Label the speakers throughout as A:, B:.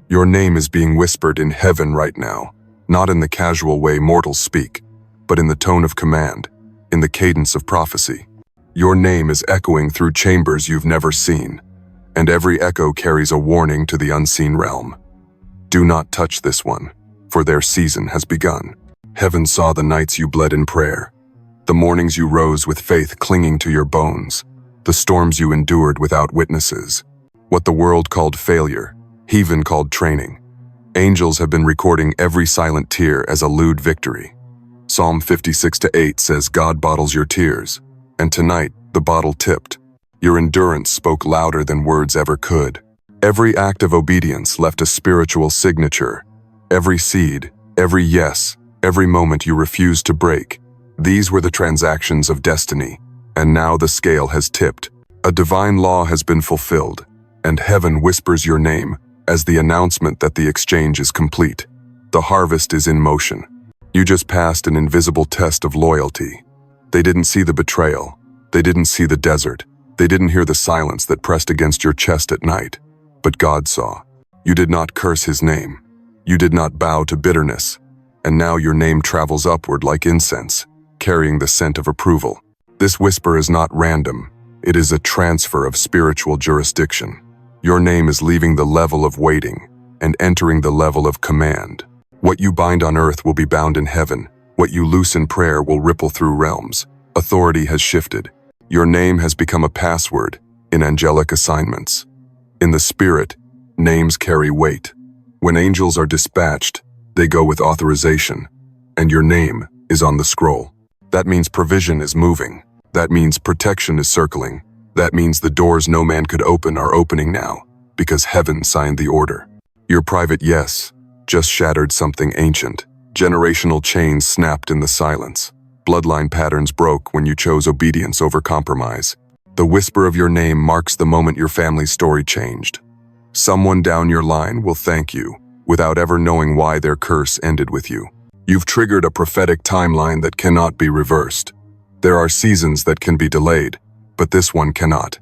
A: Your name is being whispered in heaven right now, not in the casual way mortals speak, but in the tone of command, in the cadence of prophecy. Your name is echoing through chambers you've never seen, and every echo carries a warning to the unseen realm. Do not touch this one, for their season has begun. Heaven saw the nights you bled in prayer, the mornings you rose with faith clinging to your bones, the storms you endured without witnesses. What the world called failure, heaven called training. Angels have been recording every silent tear as a lewd victory. Psalm 56:8 says God bottles your tears, and tonight the bottle tipped. Your endurance spoke louder than words ever could. Every act of obedience left a spiritual signature. Every seed, every yes, every moment you refused to break. These were the transactions of destiny, and now the scale has tipped. A divine law has been fulfilled, and heaven whispers your name as the announcement that the exchange is complete. The harvest is in motion. You just passed an invisible test of loyalty. They didn't see the betrayal. They didn't see the desert. They didn't hear the silence that pressed against your chest at night. But God saw. You did not curse his name. You did not bow to bitterness. And now your name travels upward like incense, carrying the scent of approval. This whisper is not random. It is a transfer of spiritual jurisdiction. Your name is leaving the level of waiting and entering the level of command. What you bind on earth will be bound in heaven. What you loose in prayer will ripple through realms. Authority has shifted. Your name has become a password in angelic assignments. In the spirit, names carry weight. When angels are dispatched, they go with authorization, and your name is on the scroll. That means provision is moving. That means protection is circling. That means the doors no man could open are opening now, because heaven signed the order. Your private yes just shattered something ancient. Generational chains snapped in the silence. Bloodline patterns broke when you chose obedience over compromise. The whisper of your name marks the moment your family's story changed. Someone down your line will thank you, without ever knowing why their curse ended with you. You've triggered a prophetic timeline that cannot be reversed. There are seasons that can be delayed, but this one cannot.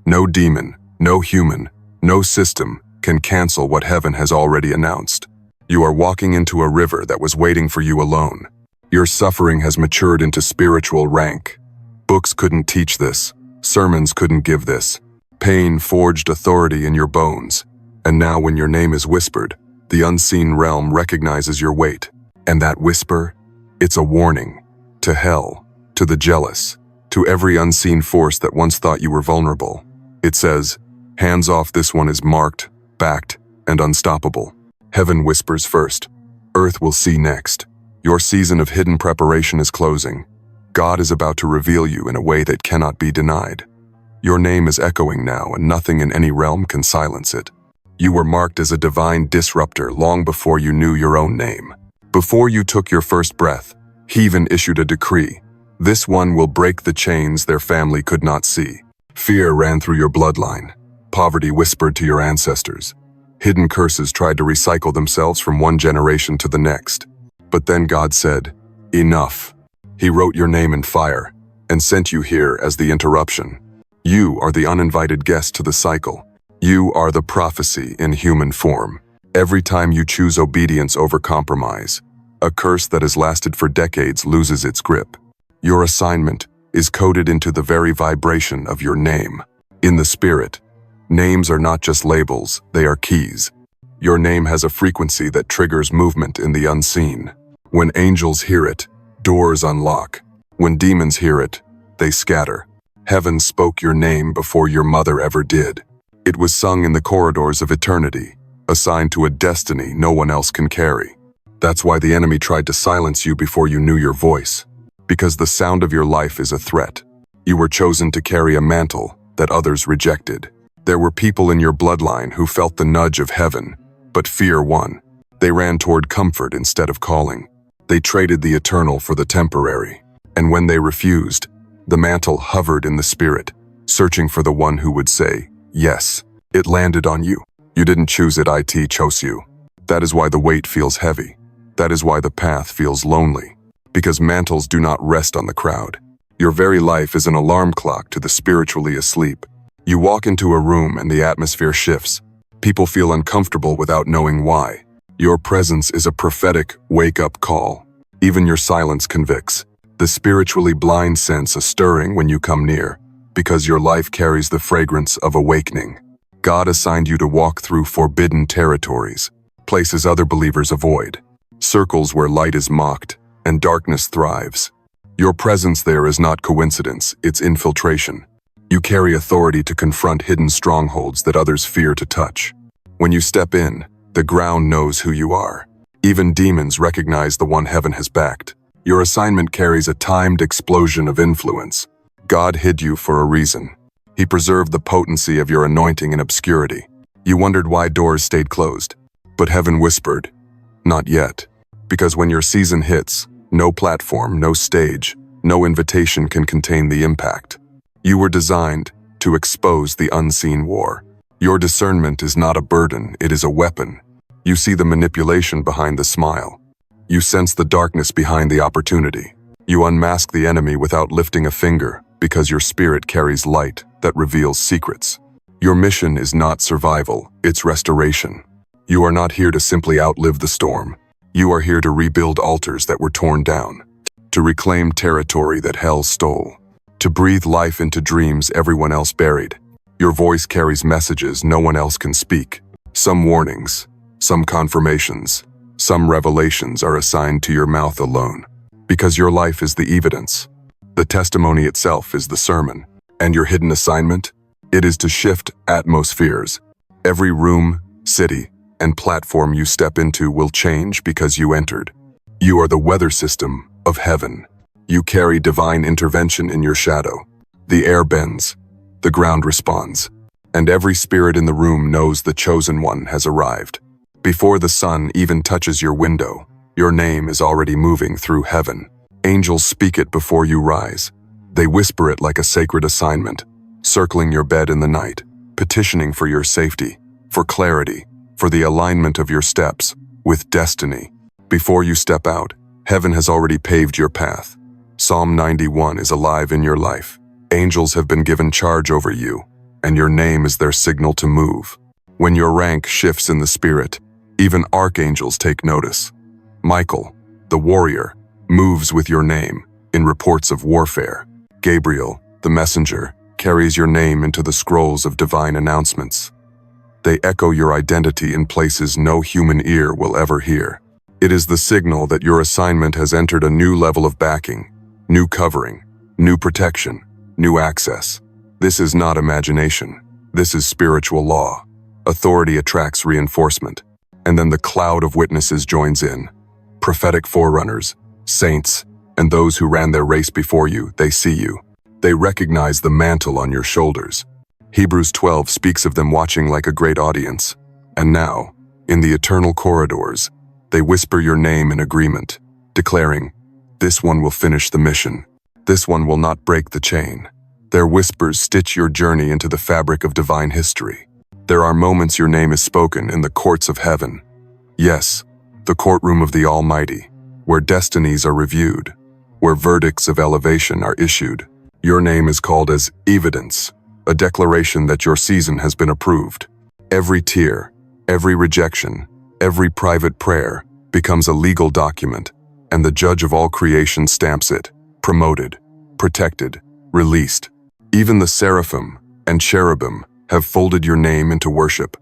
A: No demon, no human, no system can cancel what heaven has already announced. You are walking into a river that was waiting for you alone. Your suffering has matured into spiritual rank. Books couldn't teach this. Sermons couldn't give this. Pain forged authority in your bones. And now when your name is whispered, the unseen realm recognizes your weight. And that whisper, it's a warning. To hell, to the jealous, to every unseen force that once thought you were vulnerable. It says, hands off, this one is marked, backed, and unstoppable. Heaven whispers first. Earth will see next. Your season of hidden preparation is closing. God is about to reveal you in a way that cannot be denied. Your name is echoing now, and nothing in any realm can silence it. You were marked as a divine disruptor long before you knew your own name. Before you took your first breath, heaven issued a decree. This one will break the chains their family could not see. Fear ran through your bloodline. Poverty whispered to your ancestors. Hidden curses tried to recycle themselves from one generation to the next. But then God said, enough. He wrote your name in fire and sent you here as the interruption. You are the uninvited guest to the cycle. You are the prophecy in human form. Every time you choose obedience over compromise, a curse that has lasted for decades loses its grip. Your assignment is coded into the very vibration of your name. In the spirit, names are not just labels, they are keys. Your name has a frequency that triggers movement in the unseen. When angels hear it, doors unlock. When demons hear it, they scatter. Heaven spoke your name before your mother ever did. It was sung in the corridors of eternity, assigned to a destiny no one else can carry. That's why the enemy tried to silence you before you knew your voice. Because the sound of your life is a threat. You were chosen to carry a mantle that others rejected. There were people in your bloodline who felt the nudge of heaven, but fear won. They ran toward comfort instead of calling. They traded the eternal for the temporary. And when they refused, the mantle hovered in the spirit, searching for the one who would say, yes. It landed on you. You didn't choose it, it chose you. That is why the weight feels heavy. That is why the path feels lonely. Because mantles do not rest on the crowd. Your very life is an alarm clock to the spiritually asleep. You walk into a room and the atmosphere shifts. People feel uncomfortable without knowing why. Your presence is a prophetic wake-up call. Even your silence convicts. The spiritually blind sense a stirring when you come near, because your life carries the fragrance of awakening. God assigned you to walk through forbidden territories, places other believers avoid, circles where light is mocked and darkness thrives. Your presence there is not coincidence, it's infiltration. You carry authority to confront hidden strongholds that others fear to touch. When you step in, the ground knows who you are. Even demons recognize the one heaven has backed. Your assignment carries a timed explosion of influence. God hid you for a reason. He preserved the potency of your anointing in obscurity. You wondered why doors stayed closed. But heaven whispered, "Not yet." Because when your season hits, no platform, no stage, no invitation can contain the impact. You were designed to expose the unseen war. Your discernment is not a burden, it is a weapon. You see the manipulation behind the smile. You sense the darkness behind the opportunity. You unmask the enemy without lifting a finger, because your spirit carries light that reveals secrets. Your mission is not survival, it's restoration. You are not here to simply outlive the storm. You are here to rebuild altars that were torn down, to reclaim territory that hell stole, to breathe life into dreams everyone else buried. Your voice carries messages no one else can speak. Some warnings, some confirmations, some revelations are assigned to your mouth alone, because your life is the evidence. The testimony itself is the sermon. And your hidden assignment? It is to shift atmospheres. Every room, city, and platform you step into will change because you entered. You are the weather system of heaven. You carry divine intervention in your shadow. The air bends, the ground responds, and every spirit in the room knows the chosen one has arrived. Before the sun even touches your window, your name is already moving through heaven. Angels speak it before you rise. They whisper it like a sacred assignment, circling your bed in the night, petitioning for your safety, for clarity, for the alignment of your steps with destiny. Before you step out, heaven has already paved your path. Psalm 91 is alive in your life. Angels have been given charge over you, and your name is their signal to move. When your rank shifts in the spirit, even archangels take notice. Michael, the warrior, moves with your name in reports of warfare. Gabriel, the messenger, carries your name into the scrolls of divine announcements. They echo your identity in places no human ear will ever hear. It is the signal that your assignment has entered a new level of backing, new covering, new protection, new access. This is not imagination. This is spiritual law. Authority attracts reinforcement, and then the cloud of witnesses joins in. Prophetic forerunners, saints, and those who ran their race before you, they see you. They recognize the mantle on your shoulders. Hebrews 12 speaks of them watching like a great audience. And now, in the eternal corridors, they whisper your name in agreement, declaring, "This one will finish the mission. This one will not break the chain." Their whispers stitch your journey into the fabric of divine history. There are moments your name is spoken in the courts of heaven. Yes, the courtroom of the Almighty, where destinies are reviewed, where verdicts of elevation are issued. Your name is called as evidence, a declaration that your season has been approved. Every tear, every rejection, every private prayer becomes a legal document, and the judge of all creation stamps it, promoted, protected, released. Even the seraphim and cherubim have folded your name into worship.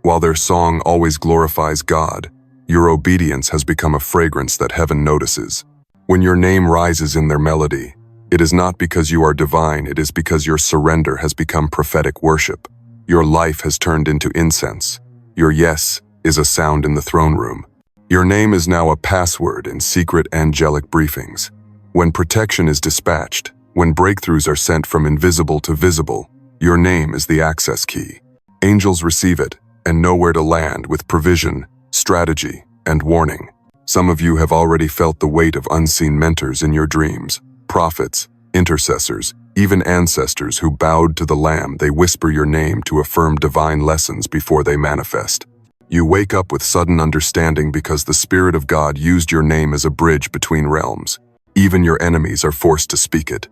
A: While their song always glorifies God, your obedience has become a fragrance that heaven notices. When your name rises in their melody, it is not because you are divine, it is because your surrender has become prophetic worship. Your life has turned into incense. Your yes is a sound in the throne room. Your name is now a password in secret angelic briefings. When protection is dispatched, when breakthroughs are sent from invisible to visible, your name is the access key. Angels receive it and know where to land with provision, strategy, and warning. Some of you have already felt the weight of unseen mentors in your dreams, prophets, intercessors, even ancestors who bowed to the Lamb. They whisper your name to affirm divine lessons before they manifest. You wake up with sudden understanding because the Spirit of God used your name as a bridge between realms. Even your enemies are forced to speak it.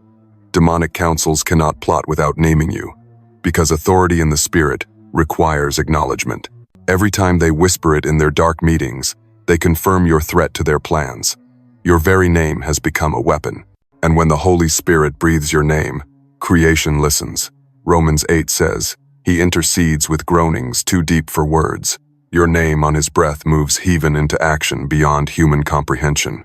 A: Demonic councils cannot plot without naming you. Because authority in the Spirit, requires acknowledgement. Every time they whisper it in their dark meetings, they confirm your threat to their plans. Your very name has become a weapon. And when the Holy Spirit breathes your name, creation listens. Romans 8 says, He intercedes with groanings too deep for words. Your name on His breath moves heaven into action beyond human comprehension.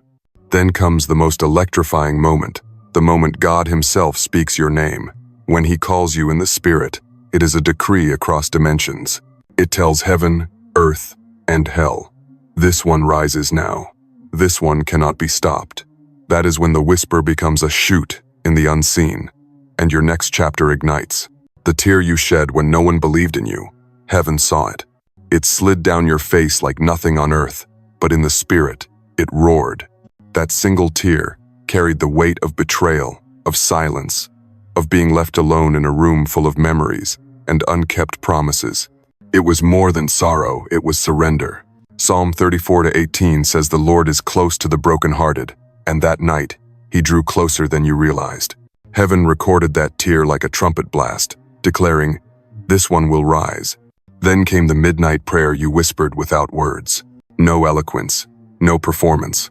A: Then comes the most electrifying moment, the moment God Himself speaks your name. When He calls you in the Spirit, it is a decree across dimensions. It tells heaven, earth, and hell. This one rises now. This one cannot be stopped. That is when the whisper becomes a shoot in the unseen, and your next chapter ignites. The tear you shed when no one believed in you, heaven saw it. It slid down your face like nothing on earth, but in the Spirit, it roared. That single tear carried the weight of betrayal, of silence, of being left alone in a room full of memories and unkept promises. It was more than sorrow, it was surrender. Psalm 34-18 says the Lord is close to the brokenhearted, and that night, He drew closer than you realized. Heaven recorded that tear like a trumpet blast, declaring, "This one will rise." Then came the midnight prayer you whispered without words. No eloquence, no performance,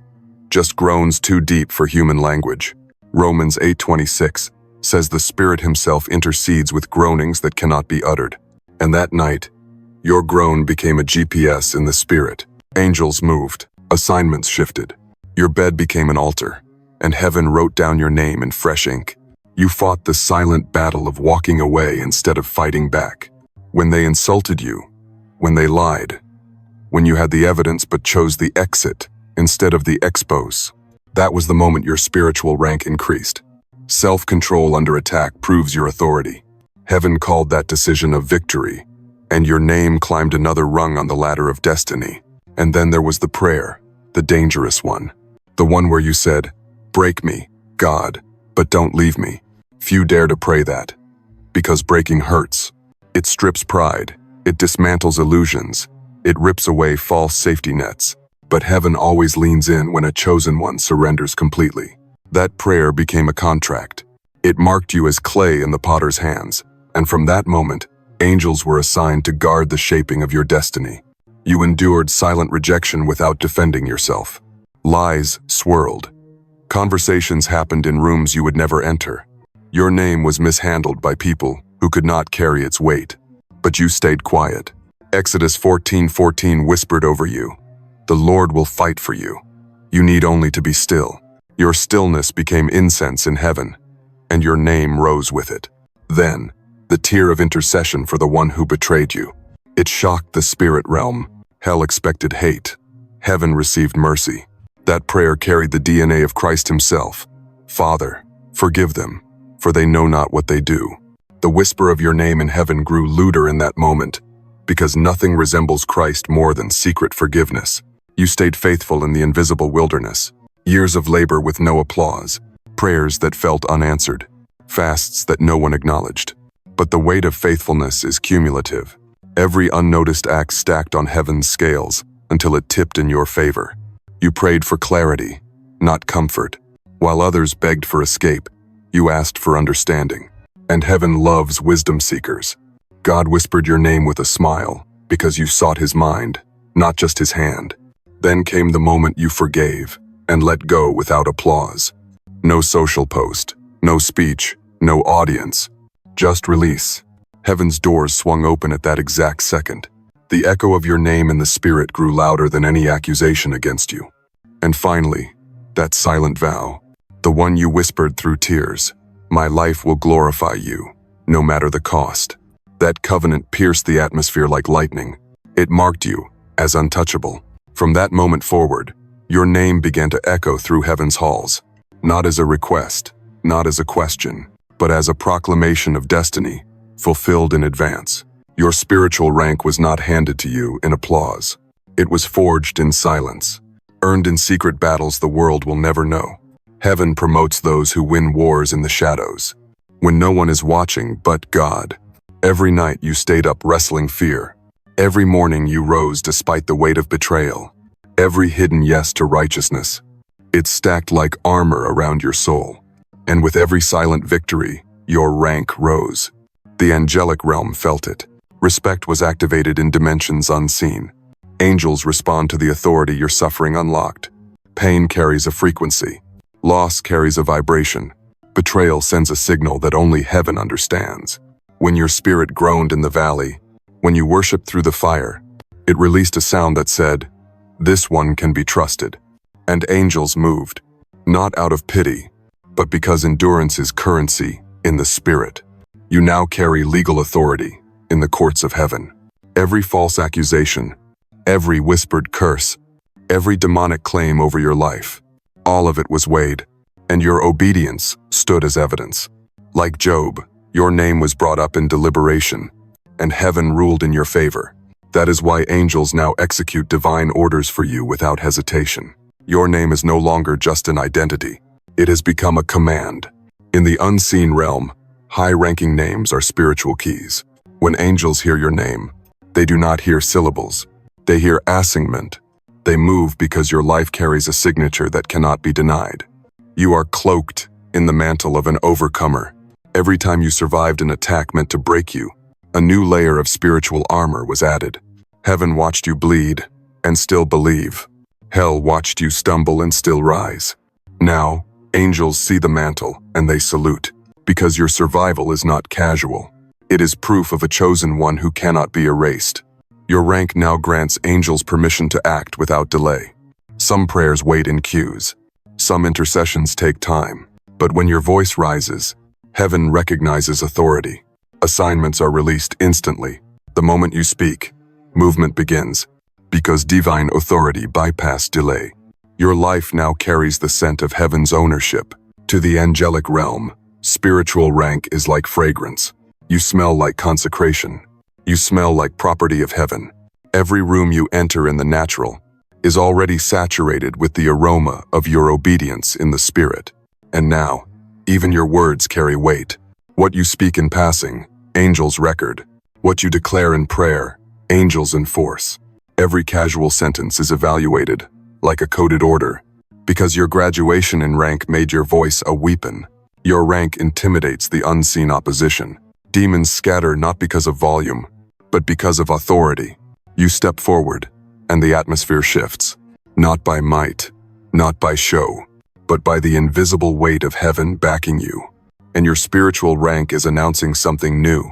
A: just groans too deep for human language. Romans 8:26 says the Spirit Himself intercedes with groanings that cannot be uttered. And that night, your groan became a GPS in the Spirit. Angels moved, assignments shifted. Your bed became an altar, and heaven wrote down your name in fresh ink. You fought the silent battle of walking away instead of fighting back. When they insulted you, when they lied, when you had the evidence but chose the exit instead of the expose, that was the moment your spiritual rank increased. Self-control under attack proves your authority. Heaven called that decision a victory, and your name climbed another rung on the ladder of destiny. And then there was the prayer, the dangerous one. The one where you said, "Break me, God, but don't leave me." Few dare to pray that, because breaking hurts. It strips pride, it dismantles illusions, it rips away false safety nets. But heaven always leans in when a chosen one surrenders completely. That prayer became a contract. It marked you as clay in the potter's hands, and from that moment, angels were assigned to guard the shaping of your destiny. You endured silent rejection without defending yourself. Lies swirled. Conversations happened in rooms you would never enter. Your name was mishandled by people who could not carry its weight. But you stayed quiet. Exodus 14:14 whispered over you, "The Lord will fight for you. You need only to be still." Your stillness became incense in heaven, and your name rose with it. Then, the tear of intercession for the one who betrayed you. It shocked the spirit realm. Hell expected hate. Heaven received mercy. That prayer carried the DNA of Christ Himself. "Father, forgive them, for they know not what they do." The whisper of your name in heaven grew louder in that moment, because nothing resembles Christ more than secret forgiveness. You stayed faithful in the invisible wilderness. Years of labor with no applause. Prayers that felt unanswered. Fasts that no one acknowledged. But the weight of faithfulness is cumulative. Every unnoticed act stacked on heaven's scales until it tipped in your favor. You prayed for clarity, not comfort. While others begged for escape, you asked for understanding. And heaven loves wisdom seekers. God whispered your name with a smile, because you sought His mind, not just His hand. Then came the moment you forgave and let go without applause. No social post, no speech, no audience, just release. Heaven's doors swung open at that exact second. The echo of your name in the Spirit grew louder than any accusation against you. And finally, that silent vow, the one you whispered through tears, "My life will glorify you, no matter the cost." That covenant pierced the atmosphere like lightning. It marked you as untouchable. From that moment forward, your name began to echo through heaven's halls, not as a request, not as a question, but as a proclamation of destiny, fulfilled in advance. Your spiritual rank was not handed to you in applause. It was forged in silence, earned in secret battles the world will never know. Heaven promotes those who win wars in the shadows, when no one is watching but God. Every night you stayed up wrestling fear. Every morning you rose despite the weight of betrayal. Every hidden yes to righteousness. It stacked like armor around your soul. And with every silent victory, your rank rose. The angelic realm felt it. Respect was activated in dimensions unseen. Angels respond to the authority your suffering unlocked. Pain carries a frequency. Loss carries a vibration. Betrayal sends a signal that only heaven understands. When your spirit groaned in the valley, when you worshiped through the fire, it released a sound that said, "This one can be trusted." And angels moved, not out of pity, but because endurance is currency in the spirit. You now carry legal authority in the courts of heaven. Every false accusation, every whispered curse, every demonic claim over your life, all of it was weighed, and your obedience stood as evidence. Like Job, your name was brought up in deliberation, and heaven ruled in your favor. That is why angels now execute divine orders for you without hesitation. Your name is no longer just an identity. It has become a command. In the unseen realm, high-ranking names are spiritual keys. When angels hear your name, they do not hear syllables. They hear assignment. They move because your life carries a signature that cannot be denied. You are cloaked in the mantle of an overcomer. Every time you survived an attack meant to break you, a new layer of spiritual armor was added. Heaven watched you bleed and still believe. Hell watched you stumble and still rise. Now, angels see the mantle and they salute, because your survival is not casual. It is proof of a chosen one who cannot be erased. Your rank now grants angels permission to act without delay. Some prayers wait in queues. Some intercessions take time. But when your voice rises, heaven recognizes authority. Assignments are released instantly. The moment you speak, movement begins, because divine authority bypassed delay. Your life now carries the scent of heaven's ownership. To the angelic realm, spiritual rank is like fragrance. You smell like consecration. You smell like property of heaven. Every room you enter in the natural is already saturated with the aroma of your obedience in the spirit. And now, even your words carry weight. What you speak in passing, angels record. What you declare in prayer, angels enforce. Every casual sentence is evaluated, like a coded order, because your graduation in rank made your voice a weapon. Your rank intimidates the unseen opposition. Demons scatter not because of volume, but because of authority. You step forward, and the atmosphere shifts, not by might, not by show, but by the invisible weight of heaven backing you. And your spiritual rank is announcing something new.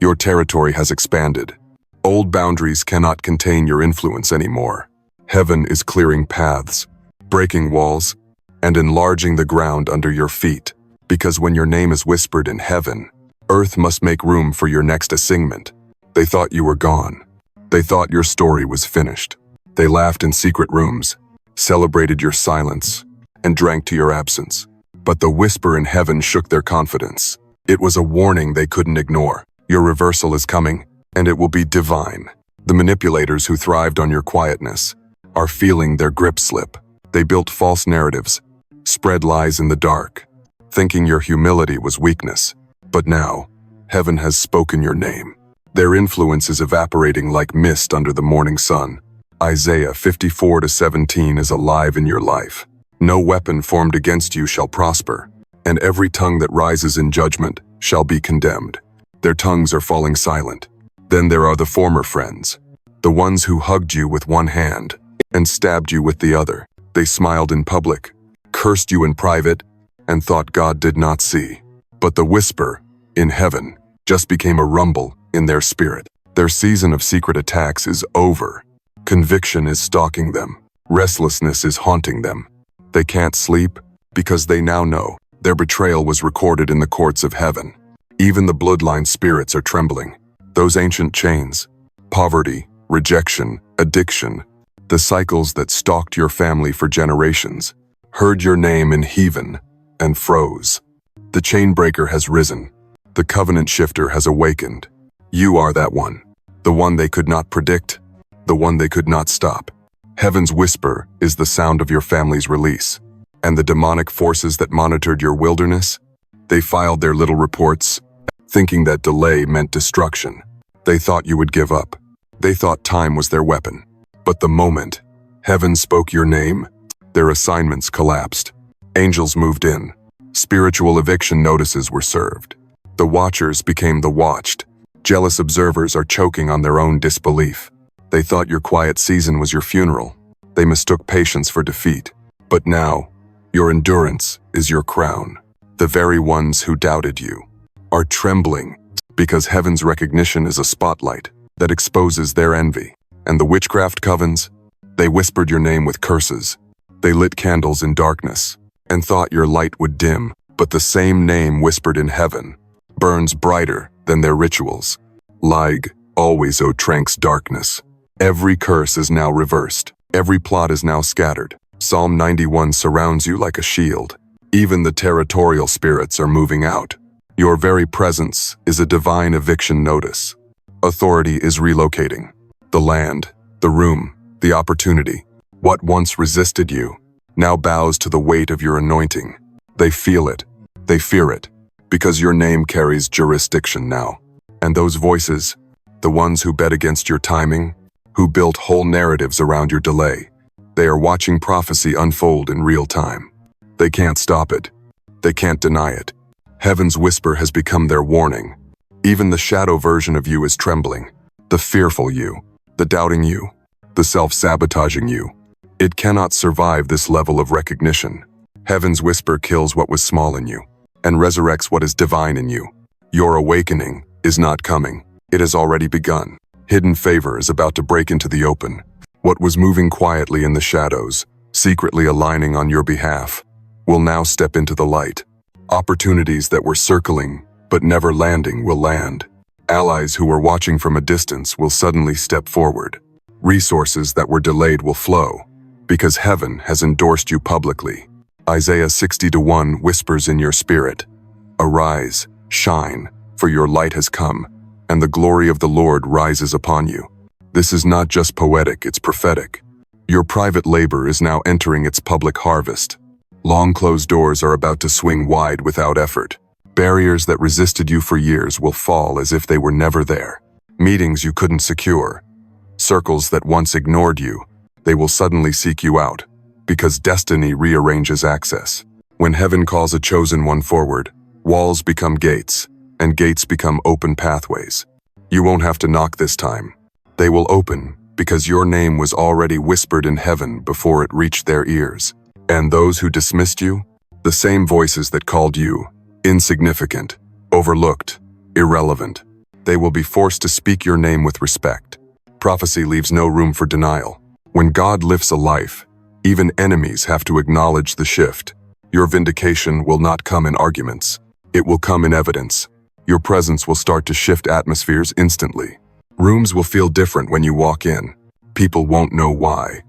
A: Your territory has expanded. Old boundaries cannot contain your influence anymore. Heaven is clearing paths, breaking walls, and enlarging the ground under your feet. Because when your name is whispered in heaven, earth must make room for your next assignment. They thought you were gone. They thought your story was finished. They laughed in secret rooms, celebrated your silence, and drank to your absence. But the whisper in heaven shook their confidence. It was a warning they couldn't ignore. Your reversal is coming, and it will be divine. The manipulators who thrived on your quietness are feeling their grip slip. They built false narratives, spread lies in the dark, thinking your humility was weakness. But now, heaven has spoken your name. Their influence is evaporating like mist under the morning sun. Isaiah 54:17 is alive in your life. No weapon formed against you shall prosper, and every tongue that rises in judgment shall be condemned. Their tongues are falling silent. Then there are the former friends, the ones who hugged you with one hand and stabbed you with the other. They smiled in public, cursed you in private, and thought God did not see. But the whisper in heaven just became a rumble in their spirit. Their season of secret attacks is over. Conviction is stalking them. Restlessness is haunting them. They can't sleep because they now know their betrayal was recorded in the courts of heaven. Even the bloodline spirits are trembling. Those ancient chains, poverty, rejection, addiction, the cycles that stalked your family for generations, heard your name in heaven and froze. The chain breaker has risen. The covenant shifter has awakened. You are that one, the one they could not predict, the one they could not stop. Heaven's whisper is the sound of your family's release. And the demonic forces that monitored your wilderness, they filed their little reports, thinking that delay meant destruction. They thought you would give up. They thought time was their weapon. But the moment heaven spoke your name, their assignments collapsed. Angels moved in. Spiritual eviction notices were served. The watchers became the watched. Jealous observers are choking on their own disbelief. They thought your quiet season was your funeral. They mistook patience for defeat. But now, your endurance is your crown. The very ones who doubted you are trembling because heaven's recognition is a spotlight that exposes their envy. And the witchcraft covens, they whispered your name with curses. They lit candles in darkness and thought your light would dim. But the same name whispered in heaven burns brighter than their rituals. Lig, always O Trank's darkness. Every curse is now reversed. Every plot is now scattered. Psalm 91 surrounds you like a shield. Even the territorial spirits are moving out. Your very presence is a divine eviction notice. Authority is relocating. The land, the room, the opportunity. What once resisted you now bows to the weight of your anointing. They feel it. They fear it. Because your name carries jurisdiction now. And those voices, the ones who bet against your timing, who built whole narratives around your delay, they are watching prophecy unfold in real time. They can't stop it. They can't deny it. Heaven's whisper has become their warning. Even the shadow version of you is trembling. The fearful you, the doubting you, the self-sabotaging you. It cannot survive this level of recognition. Heaven's whisper kills what was small in you and resurrects what is divine in you. Your awakening is not coming. It has already begun. Hidden favor is about to break into the open. What was moving quietly in the shadows, secretly aligning on your behalf, will now step into the light. Opportunities that were circling but never landing will land. Allies who were watching from a distance will suddenly step forward. Resources that were delayed will flow, because heaven has endorsed you publicly. Isaiah 60:1 whispers in your spirit, "Arise, shine, for your light has come, and the glory of the Lord rises upon you." This is not just poetic, it's prophetic. Your private labor is now entering its public harvest. Long closed doors are about to swing wide without effort. Barriers that resisted you for years will fall as if they were never there. Meetings you couldn't secure. Circles that once ignored you, they will suddenly seek you out, because destiny rearranges access. When heaven calls a chosen one forward, walls become gates, and gates become open pathways. You won't have to knock this time. They will open, because your name was already whispered in heaven before it reached their ears. And those who dismissed you, the same voices that called you insignificant, overlooked, irrelevant, they will be forced to speak your name with respect. Prophecy leaves no room for denial. When God lifts a life, even enemies have to acknowledge the shift. Your vindication will not come in arguments. It will come in evidence. Your presence will start to shift atmospheres instantly. Rooms will feel different when you walk in. People won't know why,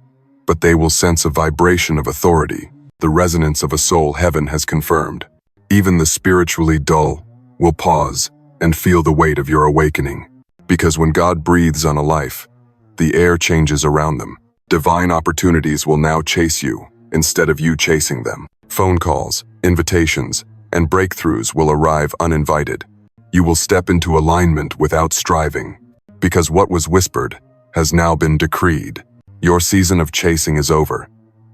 A: but they will sense a vibration of authority, the resonance of a soul heaven has confirmed. Even the spiritually dull will pause and feel the weight of your awakening. Because when God breathes on a life, the air changes around them. Divine opportunities will now chase you instead of you chasing them. Phone calls, invitations, and breakthroughs will arrive uninvited. You will step into alignment without striving, because what was whispered has now been decreed. Your season of chasing is over.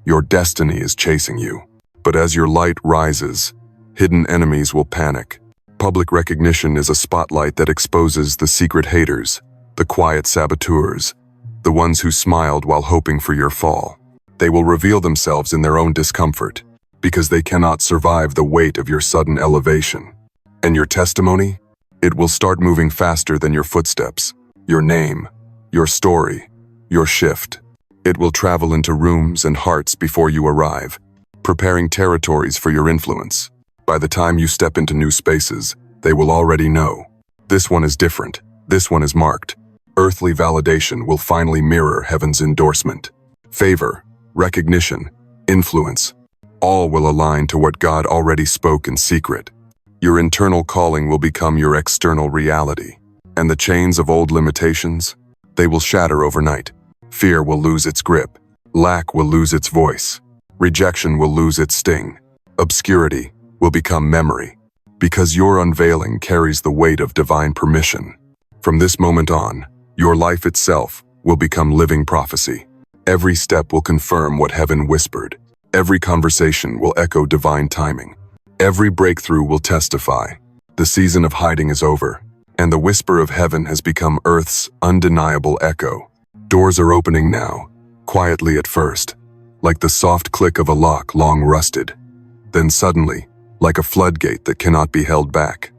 A: Your destiny is chasing you. But as your light rises, hidden enemies will panic. Public recognition is a spotlight that exposes the secret haters, the quiet saboteurs, the ones who smiled while hoping for your fall. They will reveal themselves in their own discomfort, because they cannot survive the weight of your sudden elevation. And your testimony? It will start moving faster than your footsteps. Your name, your story, your shift. It will travel into rooms and hearts before you arrive, preparing territories for your influence. By the time you step into new spaces, they will already know. This one is different. This one is marked. Earthly validation will finally mirror heaven's endorsement. Favor, recognition, influence, all will align to what God already spoke in secret. Your internal calling will become your external reality. And the chains of old limitations, they will shatter overnight. Fear will lose its grip. Lack will lose its voice. Rejection will lose its sting. Obscurity will become memory. Because your unveiling carries the weight of divine permission. From this moment on, your life itself will become living prophecy. Every step will confirm what heaven whispered. Every conversation will echo divine timing. Every breakthrough will testify. The season of hiding is over, and the whisper of heaven has become earth's undeniable echo. Doors are opening now, quietly at first, like the soft click of a lock long rusted. Then suddenly, like a floodgate that cannot be held back,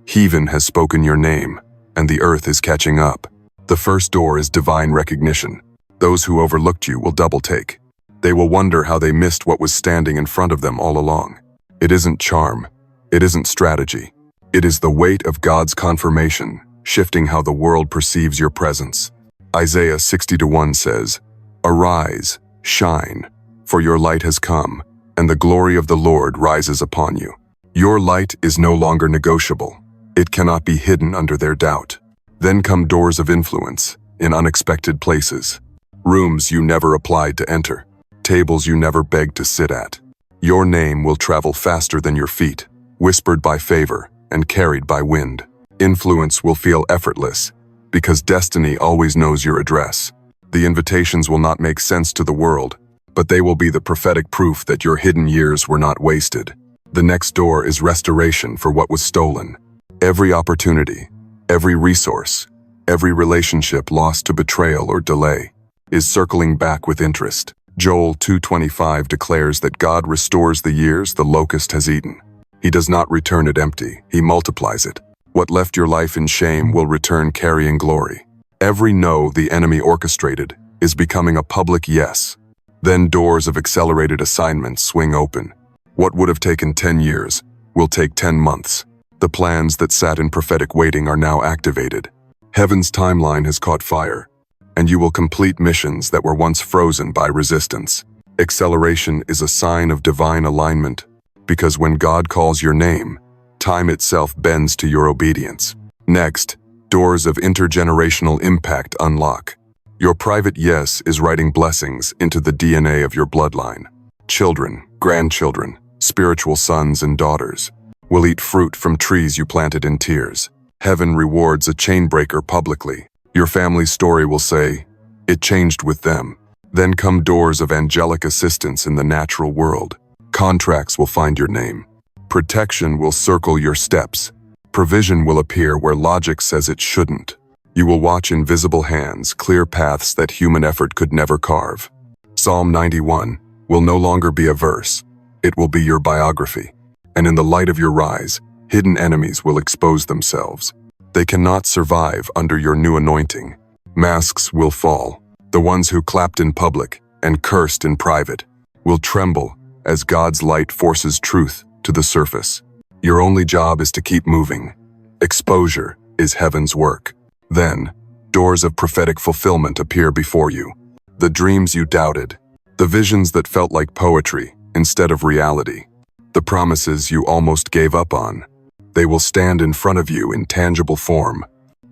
A: heaven has spoken your name, and the earth is catching up. The first door is divine recognition. Those who overlooked you will double take. They will wonder how they missed what was standing in front of them all along. It isn't charm. It isn't strategy. It is the weight of God's confirmation, shifting how the world perceives your presence. Isaiah 60:1 says, "Arise, shine, for your light has come, and the glory of the Lord rises upon you." Your light is no longer negotiable. It cannot be hidden under their doubt. Then come doors of influence, in unexpected places. Rooms you never applied to enter. Tables you never begged to sit at. Your name will travel faster than your feet, whispered by favor and carried by wind. Influence will feel effortless, because destiny always knows your address. The invitations will not make sense to the world, but they will be the prophetic proof that your hidden years were not wasted. The next door is restoration for what was stolen. Every opportunity, every resource, every relationship lost to betrayal or delay is circling back with interest. Joel 2:25 declares that God restores the years the locust has eaten. He does not return it empty, he multiplies it. What left your life in shame will return carrying glory. Every no the enemy orchestrated is becoming a public yes. Then doors of accelerated assignments swing open. What would have taken 10 years will take 10 months. The plans that sat in prophetic waiting are now activated. Heaven's timeline has caught fire, and you will complete missions that were once frozen by resistance. Acceleration is a sign of divine alignment, because when God calls your name, time itself bends to your obedience. Next, doors of intergenerational impact unlock. Your private yes is writing blessings into the DNA of your bloodline. Children, grandchildren, spiritual sons and daughters will eat fruit from trees you planted in tears. Heaven rewards a chain breaker publicly. Your family's story will say, "It changed with them." Then come doors of angelic assistance in the natural world. Contracts will find your name. Protection will circle your steps. Provision will appear where logic says it shouldn't. You will watch invisible hands clear paths that human effort could never carve. Psalm 91 will no longer be a verse. It will be your biography. And in the light of your rise, hidden enemies will expose themselves. They cannot survive under your new anointing. Masks will fall. The ones who clapped in public and cursed in private will tremble as God's light forces truth to the surface. Your only job is to keep moving. Exposure is heaven's work. Then, doors of prophetic fulfillment appear before you. The dreams you doubted, the visions that felt like poetry instead of reality, the promises you almost gave up on. They will stand in front of you in tangible form,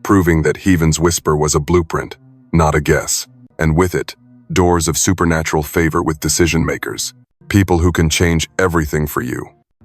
A: proving that heaven's whisper was a blueprint, not a guess. And with it, doors of supernatural favor with decision makers, people who can change everything for you.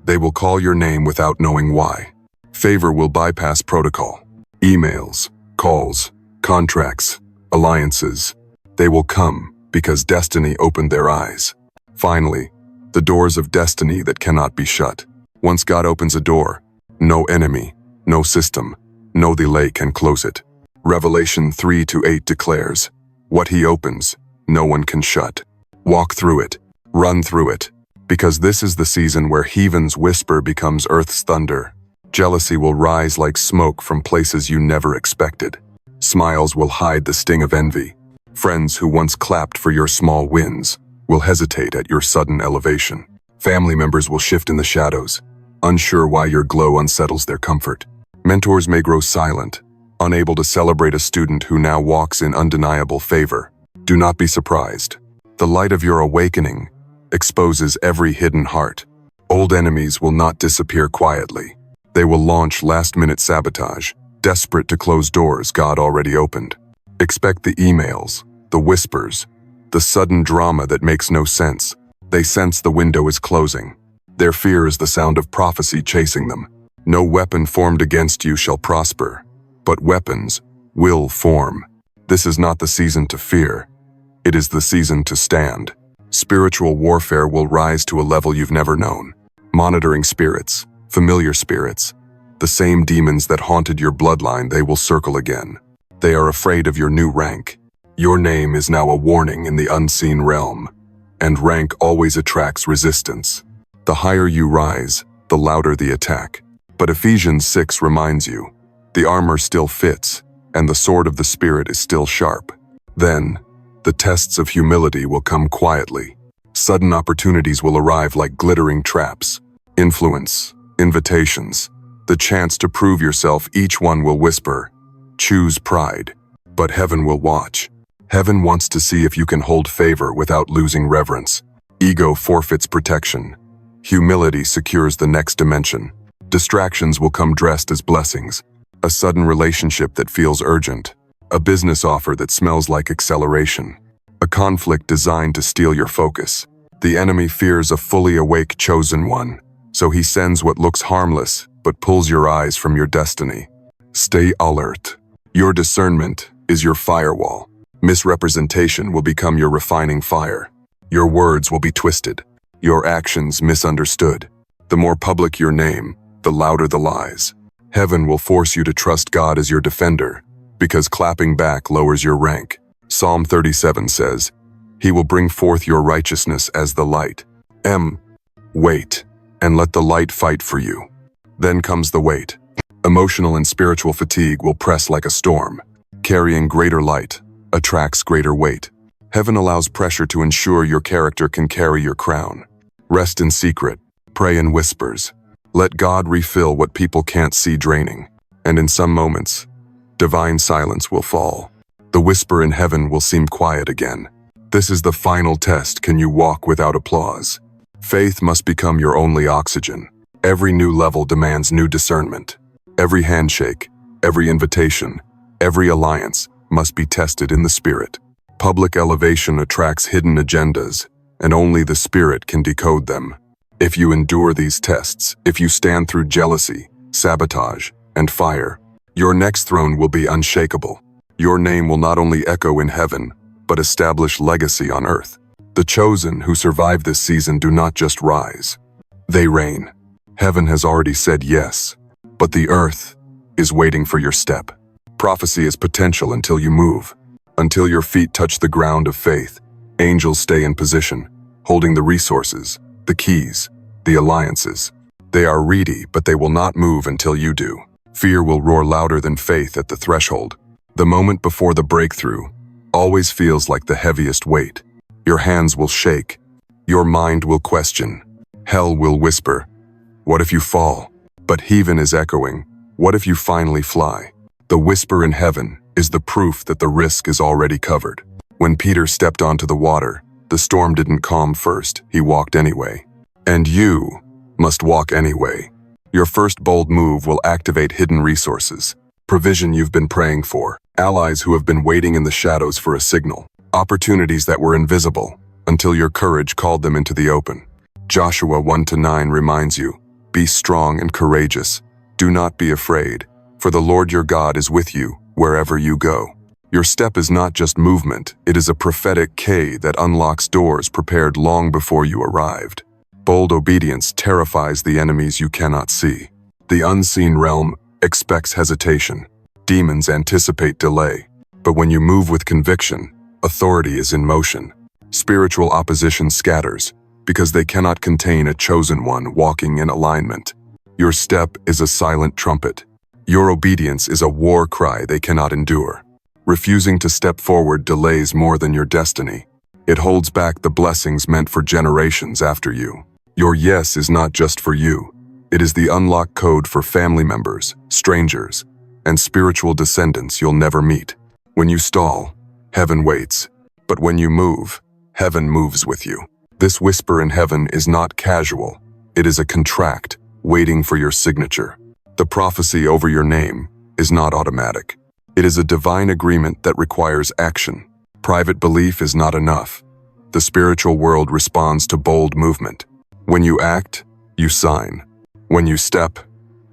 A: They will call your name without knowing why. Favor will bypass protocol. Emails, calls, contracts, alliances. They will come because destiny opened their eyes. Finally, the doors of destiny that cannot be shut. Once God opens a door, no enemy, no system, no delay can close it. Revelation 3:8 declares, "What he opens, no one can shut." Walk through it, run through it, because this is the season where heaven's whisper becomes earth's thunder. Jealousy will rise like smoke from places you never expected. Smiles will hide the sting of envy. Friends who once clapped for your small wins will hesitate at your sudden elevation. Family members will shift in the shadows, unsure why your glow unsettles their comfort. Mentors may grow silent, unable to celebrate a student who now walks in undeniable favor. Do not be surprised. The light of your awakening exposes every hidden heart. Old enemies will not disappear quietly. They will launch last-minute sabotage, desperate to close doors God already opened. Expect the emails, the whispers, the sudden drama that makes no sense. They sense the window is closing. Their fear is the sound of prophecy chasing them. No weapon formed against you shall prosper, but weapons will form. This is not the season to fear. It is the season to stand. Spiritual warfare will rise to a level you've never known. Monitoring spirits, familiar spirits, The same demons that haunted your bloodline, they will circle again. They are afraid of your new rank. Your name is now a warning in the unseen realm, and rank always attracts resistance. The higher you rise, the louder the attack. But Ephesians 6 reminds you, the armor still fits, and the sword of the Spirit is still sharp. Then, the tests of humility will come quietly. Sudden opportunities will arrive like glittering traps. Influence, invitations, the chance to prove yourself. Each one will whisper, choose pride. But heaven will watch. Heaven wants to see if you can hold favor without losing reverence. Ego forfeits protection. Humility secures the next dimension. Distractions will come dressed as blessings. A sudden relationship that feels urgent. A business offer that smells like acceleration. A conflict designed to steal your focus. The enemy fears a fully awake chosen one, so he sends what looks harmless but pulls your eyes from your destiny. Stay alert. Your discernment is your firewall. Misrepresentation will become your refining fire. Your words will be twisted. Your actions misunderstood. The more public your name, the louder the lies. Heaven will force you to trust God as your defender, because clapping back lowers your rank. Psalm 37 says, He will bring forth your righteousness as the light. Wait, and let the light fight for you. Then comes the wait. Emotional and spiritual fatigue will press like a storm. Carrying greater light attracts greater weight. Heaven allows pressure to ensure your character can carry your crown. Rest in secret. Pray in whispers. Let God refill what people can't see draining. And in some moments, divine silence will fall. The whisper in heaven will seem quiet again. This is the final test. Can you walk without applause? Faith must become your only oxygen. Every new level demands new discernment. Every handshake, every invitation, every alliance must be tested in the Spirit. Public elevation attracts hidden agendas, and only the Spirit can decode them. If you endure these tests, if you stand through jealousy, sabotage, and fire, your next throne will be unshakable. Your name will not only echo in heaven, but establish legacy on earth. The chosen who survive this season do not just rise. They reign. Heaven has already said yes, but the earth is waiting for your step. Prophecy is potential until you move. Until your feet touch the ground of faith, angels stay in position, holding the resources, the keys, the alliances. They are ready, but they will not move until you do. Fear will roar louder than faith at the threshold. The moment before the breakthrough always feels like the heaviest weight. Your hands will shake. Your mind will question. Hell will whisper, what if you fall? But heaven is echoing, what if you finally fly? The whisper in heaven is the proof that the risk is already covered. When Peter stepped onto the water, the storm didn't calm first, he walked anyway. And you must walk anyway. Your first bold move will activate hidden resources, provision you've been praying for, allies who have been waiting in the shadows for a signal, opportunities that were invisible until your courage called them into the open. Joshua 1-9 reminds you, be strong and courageous. Do not be afraid, for the Lord your God is with you wherever you go. Your step is not just movement, it is a prophetic key that unlocks doors prepared long before you arrived. Bold obedience terrifies the enemies you cannot see. The unseen realm expects hesitation. Demons anticipate delay. But when you move with conviction, authority is in motion. Spiritual opposition scatters, because they cannot contain a chosen one walking in alignment. Your step is a silent trumpet. Your obedience is a war cry they cannot endure. Refusing to step forward delays more than your destiny. It holds back the blessings meant for generations after you. Your yes is not just for you. It is the unlock code for family members, strangers, and spiritual descendants you'll never meet. When you stall, heaven waits. But when you move, heaven moves with you. This whisper in heaven is not casual. It is a contract waiting for your signature. The prophecy over your name is not automatic. It is a divine agreement that requires action. Private belief is not enough. The spiritual world responds to bold movement. When you act, you sign. When you step,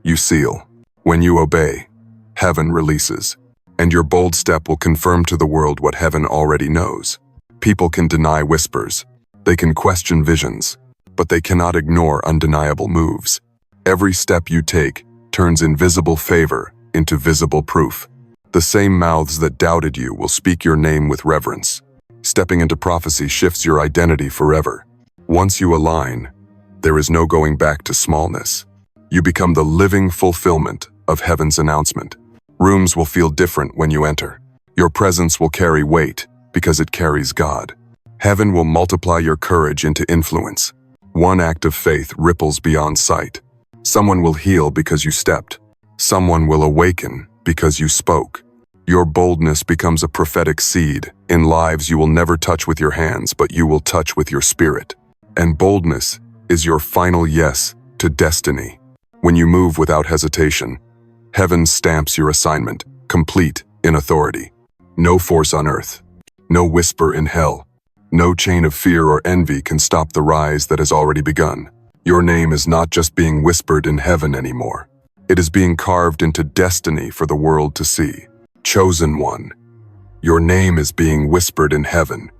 A: you seal. When you obey, heaven releases. And your bold step will confirm to the world what heaven already knows. People can deny whispers. They can question visions, but they cannot ignore undeniable moves. Every step you take turns invisible favor into visible proof. The same mouths that doubted you will speak your name with reverence. Stepping into prophecy shifts your identity forever. Once you align, there is no going back to smallness. You become the living fulfillment of heaven's announcement. Rooms will feel different when you enter. Your presence will carry weight because it carries God. Heaven will multiply your courage into influence. One act of faith ripples beyond sight. Someone will heal because you stepped. Someone will awaken because you spoke. Your boldness becomes a prophetic seed in lives you will never touch with your hands, but you will touch with your spirit. And boldness is your final yes to destiny. When you move without hesitation, heaven stamps your assignment, complete in authority. No force on earth, no whisper in hell, no chain of fear or envy can stop the rise that has already begun. Your name is not just being whispered in heaven anymore. It is being carved into destiny for the world to see. Chosen one. Your name is being whispered in heaven,